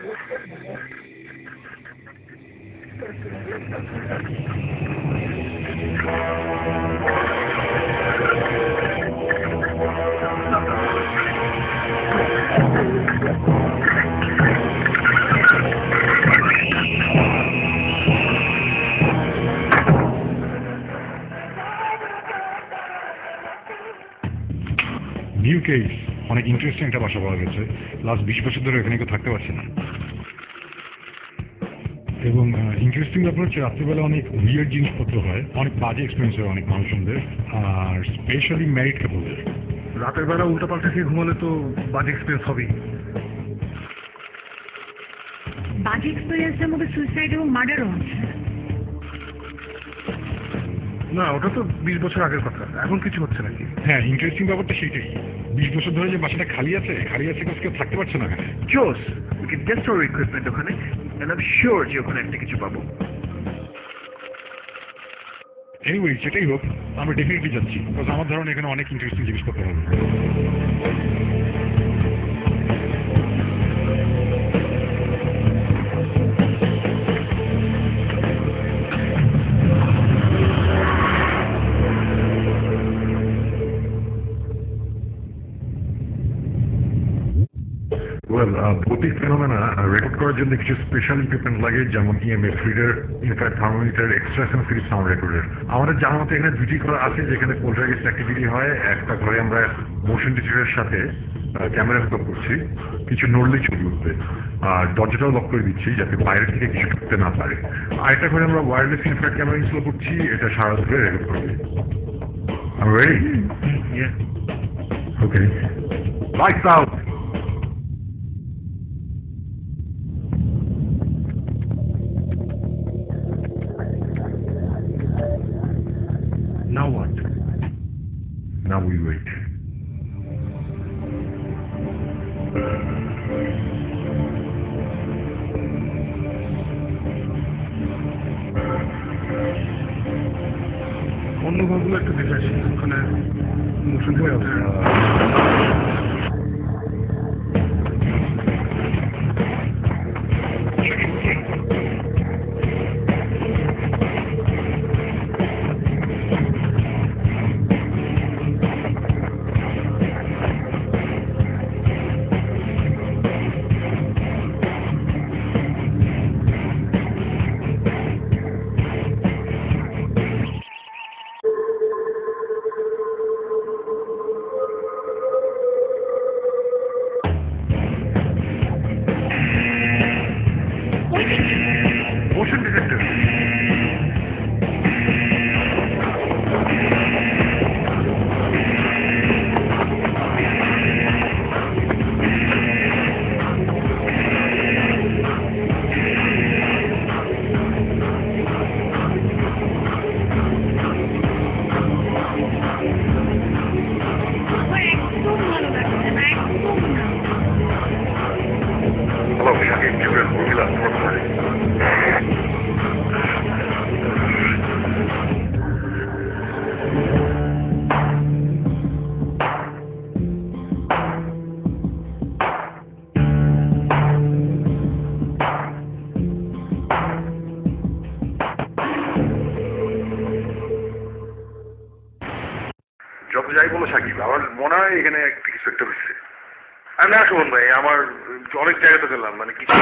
New case, অনেক interesting একটা বাসা পাওয়া গেছে। লাস্ট 20 বছর ধরে এখানে কেউ থাকতে পারছে না। এবং ইন্টারেস্টিং ব্যাপার হচ্ছে রাত্রিবেলা অনেক উইয়ার্ড জিনিসপত্র হয়, অনেক বাজে এক্সপিরিয়েন্স হয় অনেক মানুষজনদের, আর স্পেশালি ম্যারিড কাপলদের। রাতের বেলা উল্টাপাল্টা খেয়ে ঘুমালে তো বাজে এক্সপিরিয়েন্স হবেই। বাজে এক্সপিরিয়েন্সের মধ্যে সুইসাইড এবং মার্ডারও আছে। না, ওটা তো 20 বছর আগের কথা, এখন কিছু হচ্ছে নাকি? হ্যাঁ, ইন্টারেস্টিং ব্যাপারটা সেইটাই। 20 বছর ধরে যে বাসাটা খালি আছে কেউ থাকতে পারছে না এখানে। জোস, we can get hour equipment ওখানে, এন্ড আই এম শিওর যে ওখানে একটা কিছু পাবো। এনিওয়ে, সেটাই হোক, আমরা ডেফিনেটলি যাচ্ছি, বিকজ আমার ধারণা এখানে অনেক ইন্টারেস্টিং জিনিসপত্র হবে। ভৌতিক ফেনোমেনা রেকর্ড করার জন্য কিছু স্পেশাল ইকুইপমেন্ট লাগে, যেমন EMF reader, infrared thermometer, extra sensitive sound recorder. আমাদের জানা মতো এখানে দুটি ঘর আছে যেখানে পোলটারগেস্ট অ্যাক্টিভিটি হয়। একটা ঘরে আমরা মোশন ডিটেক্টরের সাথে ক্যামেরা হুক করছি, কিছু নড়লেই ছবি উঠবে, আর দরজাটাও লক করে দিচ্ছি যাতে বাইরে থেকে কিছু ঢুকতে না পারে। আরেকটা ঘরে আমরা ওয়্যারলেস ইনফ্রারেড ক্যামেরা ইনস্টল করছি, এটা সারা ধরে রেকর্ড করবে। I'm ready? Yeah. Okay. Lights out! Now what? Now we wait. অন্য ঘরগুলো একটু দেখে আসি, ওখানে মোশন হয়ে আছে। Motion detector. Hello, Shaggy. Jupiter, Formula, North Side. যত যাই বলো সাকিব, আমার মনে হয় এখানে কিছু একটা হচ্ছে। আর না শোন ভাই, আমার অনেক জায়গাতে গেলাম, মানে কিছু